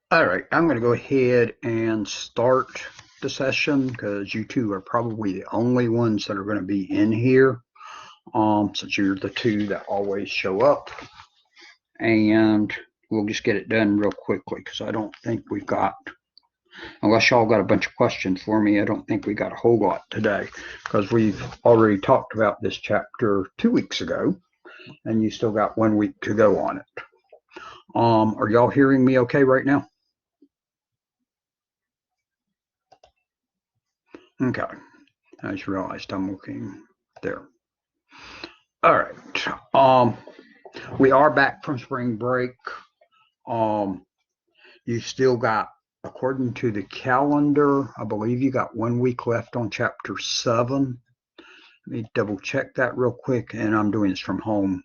All right, I'm going to go ahead and start the session because you two are probably the only ones that are going to be in here, since you're the two that always show up. And we'll just get it done real quickly because I don't think we've got, unless y'all got a bunch of questions for me, I don't think we got a whole lot today because we've already talked about this chapter 2 weeks ago, and you still got 1 week to go on it. Are y'all hearing me okay right now? Okay. I just realized I'm looking there. All right. We are back from spring break. Um, you still got, according to the calendar, I believe you got 1 week left on chapter 7. Let me double check that real quick. And I'm doing this from home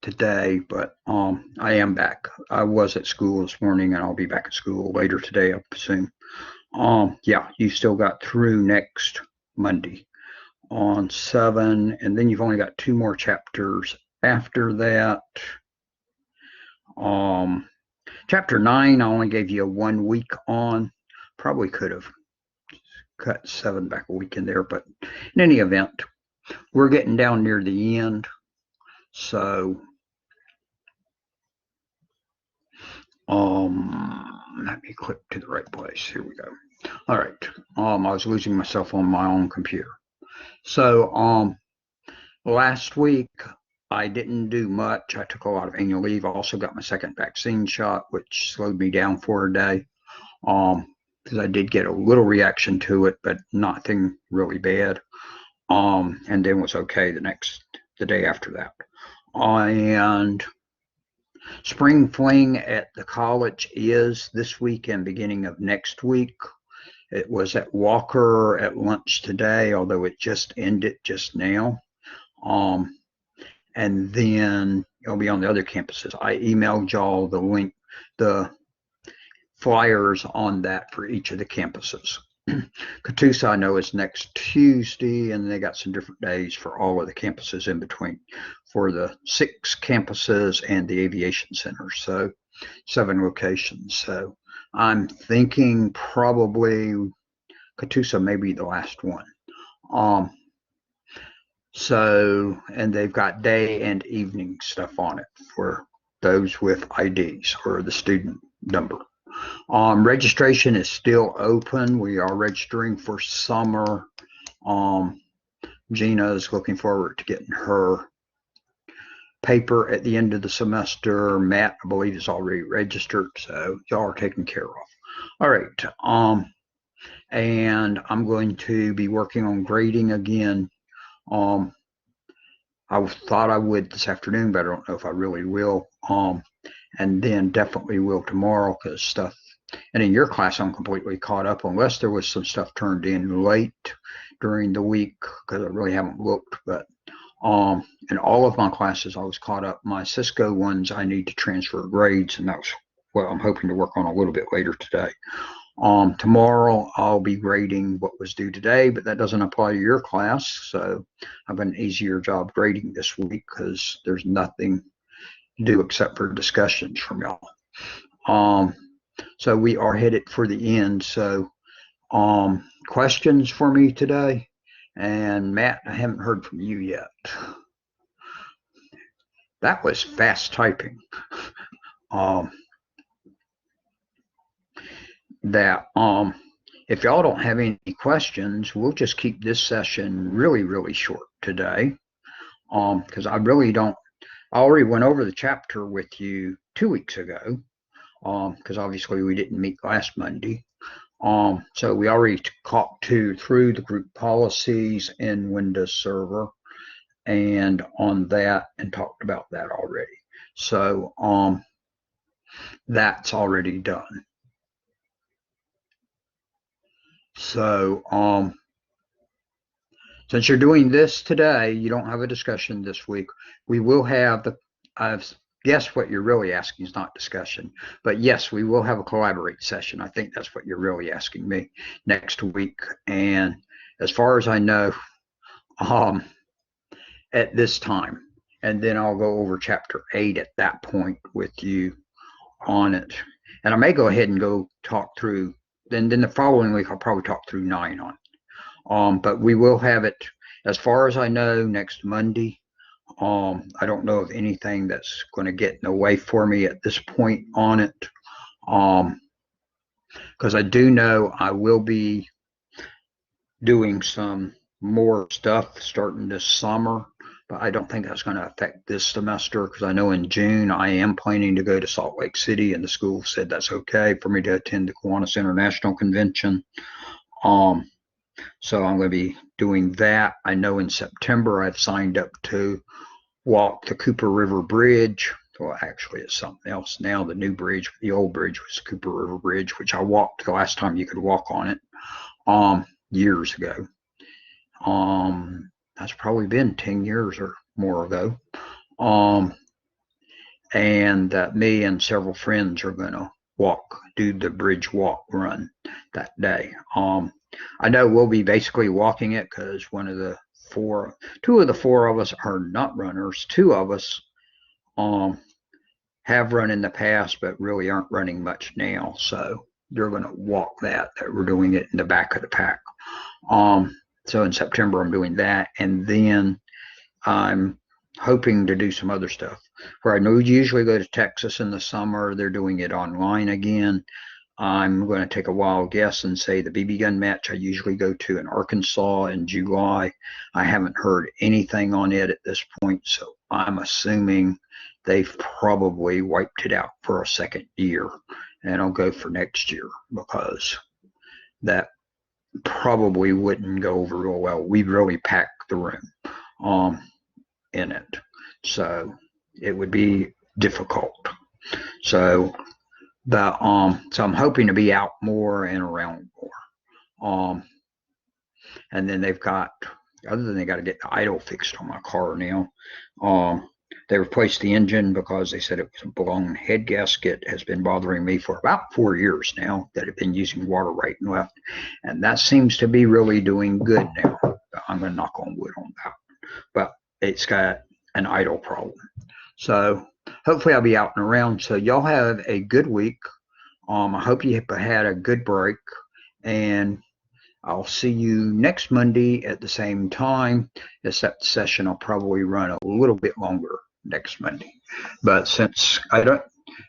today, but I am back. I was at school this morning, and I'll be back at school later today, I presume. Yeah, you still got through next Monday on 7, and then you've only got 2 more chapters after that. Um, Chapter 9, I only gave you a 1 week on. Probably could have cut 7 back a week in there, but in any event, we're getting down near the end. So, let me click to the right place. Here we go. All right. I was losing myself on my own computer. So, last week I didn't do much. I took a lot of annual leave. I also got my second vaccine shot, which slowed me down for a day. Because I did get a little reaction to it, but nothing really bad. And then was okay the day after that. And spring fling at the college is this week and beginning of next week. It was at Walker at lunch today, although it just ended just now. Um, and then it'll be on the other campuses. I emailed y'all the link, the flyers on that for each of the campuses. Catoosa, I know, is next Tuesday, and they got some different days for all of the campuses in between for the 6 campuses and the aviation center. So 7 locations. So I'm thinking probably Catoosa may be the last one. Um, and they've got day and evening stuff on it for those with IDs or the student number. Registration is still open. We are registering for summer. Um, Gina is looking forward to getting her paper at the end of the semester. Matt, I believe, is already registered, so y'all are taken care of. All right. And I'm going to be working on grading again. I thought I would this afternoon, but I don't know if I really will. And then definitely will tomorrow because stuff. And in your class, I'm completely caught up unless there was some stuff turned in late during the week because I really haven't looked. But in all of my classes, I was caught up. My Cisco ones, I need to transfer grades, and that's what I'm hoping to work on a little bit later today. Tomorrow, I'll be grading what was due today, but that doesn't apply to your class. So I've an easier job grading this week because there's nothing due except for discussions from y'all. So we are headed for the end. So questions for me today? And Matt, I haven't heard from you yet. That was fast typing. Um, that if y'all don't have any questions, we'll just keep this session really, really short today. Because I really don't. I already went over the chapter with you 2 weeks ago. Because obviously we didn't meet last Monday. So we already talked through the group policies in Windows Server and on that and talked about that already. So that's already done. So since you're doing this today, you don't have a discussion this week. We will have I've guessed what you're really asking is not discussion, but yes, we will have a collaborate session. I think that's what you're really asking me next week. And as far as I know, at this time, and then I'll go over chapter 8 at that point with you on it. And I may go ahead and go talk through. Then the following week I'll probably talk through 9 on. But we will have it, as far as I know, next Monday. I don't know of anything that's going to get in the way for me at this point on it. Because I do know I will be doing some more stuff starting this summer, but I don't think that's going to affect this semester, because I know in June I am planning to go to Salt Lake City, and the school said that's okay for me to attend the Kiwanis International Convention. So I'm going to be doing that. I know in September I've signed up to walk the Cooper River Bridge. Well, actually, it's something else now. The new bridge, the old bridge was the Cooper River Bridge, which I walked the last time you could walk on it, years ago. That's probably been 10 years or more ago. And me and several friends are going to do the bridge walk run that day. I know we'll be basically walking it because two of the four of us are not runners. Two of us have run in the past, but really aren't running much now. So they're going to walk that we're doing it in the back of the pack. So in September, I'm doing that. And then I'm hoping to do some other stuff. Where I know you usually go to Texas in the summer, they're doing it online again. I'm going to take a wild guess and say the BB gun match I usually go to in Arkansas in July. I haven't heard anything on it at this point, so I'm assuming they've probably wiped it out for a second year, and I'll go for next year, because that probably wouldn't go over real well. We really packed the room in it, so it would be difficult. So I'm hoping to be out more and around more. And then they got to get the idle fixed on my car now. They replaced the engine because they said it was a blown head gasket. Has been bothering me for about 4 years now, that have been using water right and left. And that seems to be really doing good now. I'm going to knock on wood on that. But it's got an idle problem. So hopefully I'll be out and around. So y'all have a good week. I hope you had a good break, and I'll see you next Monday at the same time, except the session will probably run a little bit longer next Monday. But since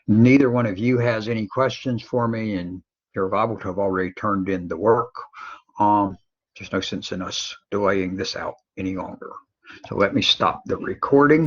neither one of you has any questions for me, and you're liable to have already turned in the work, there's no sense in us delaying this out any longer. So let me stop the recording.